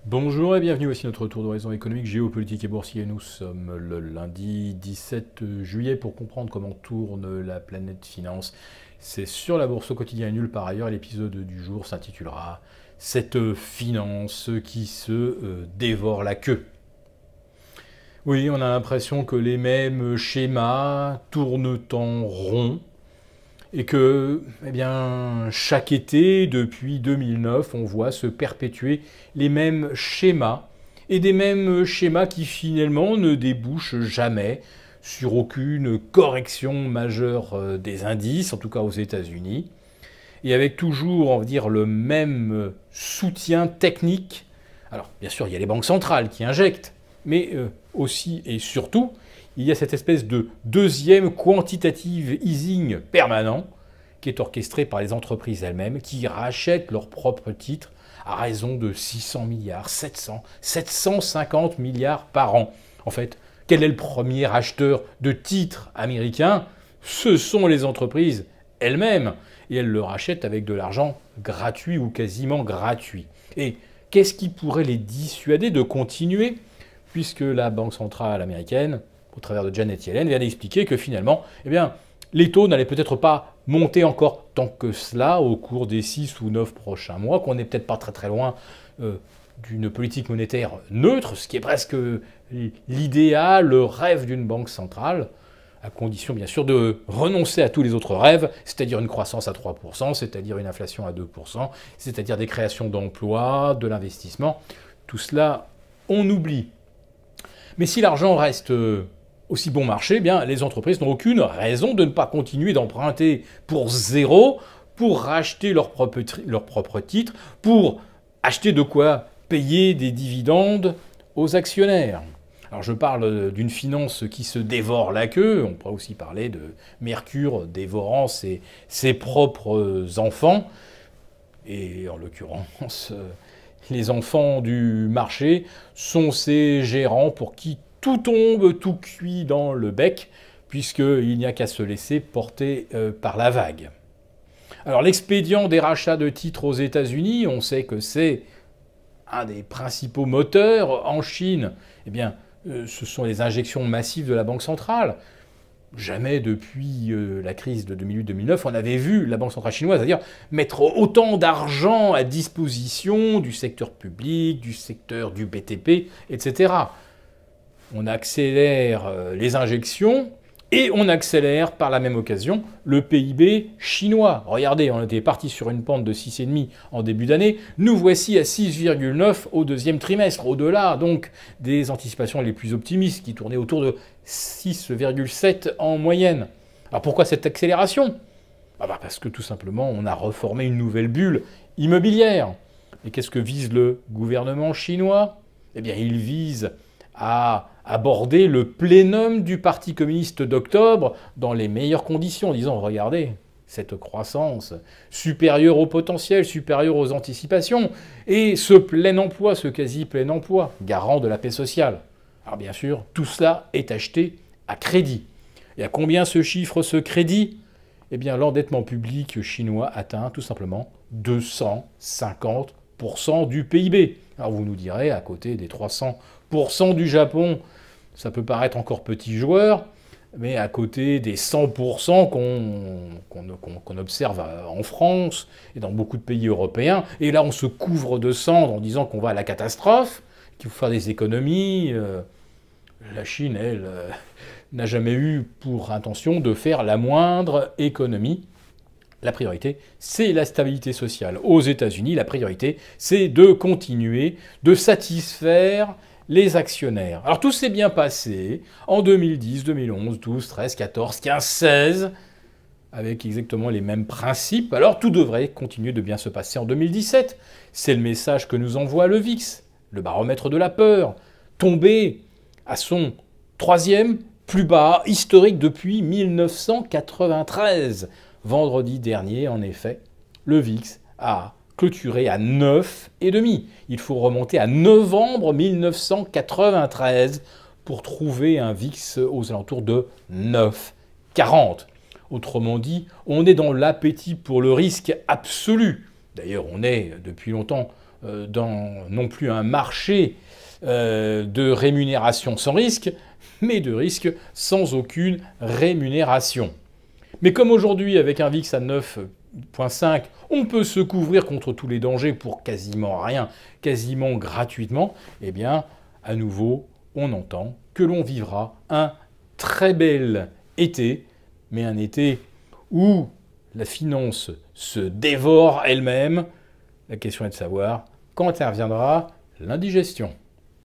Bonjour et bienvenue, voici notre tour d'horizon économique, géopolitique et boursier. Nous sommes le lundi 17 juillet pour comprendre comment tourne la planète finance. C'est sur la bourse au quotidien et nulle part ailleurs. L'épisode du jour s'intitulera Cette finance qui se dévore la queue. Oui, on a l'impression que les mêmes schémas tournent en rond et que, eh bien, chaque été, depuis 2009, on voit se perpétuer les mêmes schémas, et des mêmes schémas qui finalement ne débouchent jamais sur aucune correction majeure des indices, en tout cas aux États-Unis, et avec toujours, on va dire, le même soutien technique. Alors, bien sûr, il y a les banques centrales qui injectent, mais aussi et surtout, il y a cette espèce de deuxième quantitative easing permanent qui est orchestré par les entreprises elles-mêmes qui rachètent leurs propres titres à raison de 600 milliards, 700, 750 milliards par an. En fait, quel est le premier acheteur de titres américains? Ce sont les entreprises elles-mêmes. Et elles le rachètent avec de l'argent gratuit ou quasiment gratuit. Et qu'est-ce qui pourrait les dissuader de continuer, puisque la Banque centrale américaine, au travers de Janet Yellen, vient d'expliquer que finalement, eh bien, les taux n'allaient peut-être pas monter encore tant que cela au cours des 6 ou 9 prochains mois, qu'on n'est peut-être pas très très loin d'une politique monétaire neutre, ce qui est presque l'idéal, le rêve d'une banque centrale, à condition bien sûr de renoncer à tous les autres rêves, c'est-à-dire une croissance à 3%, c'est-à-dire une inflation à 2%, c'est-à-dire des créations d'emplois, de l'investissement. Tout cela, on oublie. Mais si l'argent reste aussi bon marché, eh bien, les entreprises n'ont aucune raison de ne pas continuer d'emprunter pour zéro, pour racheter leurs propres titres, pour acheter de quoi payer des dividendes aux actionnaires. Alors je parle d'une finance qui se dévore la queue, on pourrait aussi parler de Mercure dévorant ses propres enfants, et en l'occurrence, les enfants du marché sont ces gérants pour qui tout tombe, tout cuit dans le bec, puisqu'il n'y a qu'à se laisser porter par la vague. Alors l'expédient des rachats de titres aux États-Unis, on sait que c'est un des principaux moteurs en Chine. Eh bien, ce sont les injections massives de la Banque centrale. Jamais depuis la crise de 2008-2009, on avait vu la Banque centrale chinoise, c'est-à-dire mettre autant d'argent à disposition du secteur public, du secteur du BTP, etc. On accélère les injections et on accélère par la même occasion le PIB chinois. Regardez, on était parti sur une pente de 6,5 en début d'année. Nous voici à 6,9 au deuxième trimestre, au-delà donc des anticipations les plus optimistes qui tournaient autour de 6,7 en moyenne. Alors pourquoi cette accélération? Parce que tout simplement on a reformé une nouvelle bulle immobilière. Et qu'est-ce que vise le gouvernement chinois? Eh bien il vise à aborder le plénum du Parti communiste d'octobre dans les meilleures conditions, en disant, regardez, cette croissance supérieure au potentiel, supérieure aux anticipations, et ce plein emploi, ce quasi-plein emploi, garant de la paix sociale. Alors bien sûr, tout cela est acheté à crédit. Et à combien se chiffre ce crédit? Eh bien, l'endettement public chinois atteint tout simplement 250% du PIB. Alors vous nous direz, à côté des 300% du Japon, ça peut paraître encore petit joueur, mais à côté des 100% qu'on observe en France et dans beaucoup de pays européens, et là on se couvre de cendres en disant qu'on va à la catastrophe, qu'il faut faire des économies. La Chine, elle, n'a jamais eu pour intention de faire la moindre économie. La priorité, c'est la stabilité sociale. Aux États-Unis, la priorité, c'est de continuer de satisfaire les actionnaires. Alors tout s'est bien passé en 2010, 2011, 12, 13, 14, 15, 16, avec exactement les mêmes principes. Alors tout devrait continuer de bien se passer en 2017. C'est le message que nous envoie le VIX, le baromètre de la peur, tombé à son troisième plus bas historique depuis 1993. Vendredi dernier, en effet, le VIX a clôturé à 9,5. Il faut remonter à novembre 1993 pour trouver un VIX aux alentours de 9,40. Autrement dit, on est dans l'appétit pour le risque absolu. D'ailleurs, on est depuis longtemps non plus un marché de rémunération sans risque, mais de risque sans aucune rémunération. Mais comme aujourd'hui, avec un VIX à 9,5, on peut se couvrir contre tous les dangers pour quasiment rien, quasiment gratuitement, eh bien, à nouveau, on entend que l'on vivra un très bel été, mais un été où la finance se dévore elle-même. La question est de savoir quand interviendra l'indigestion.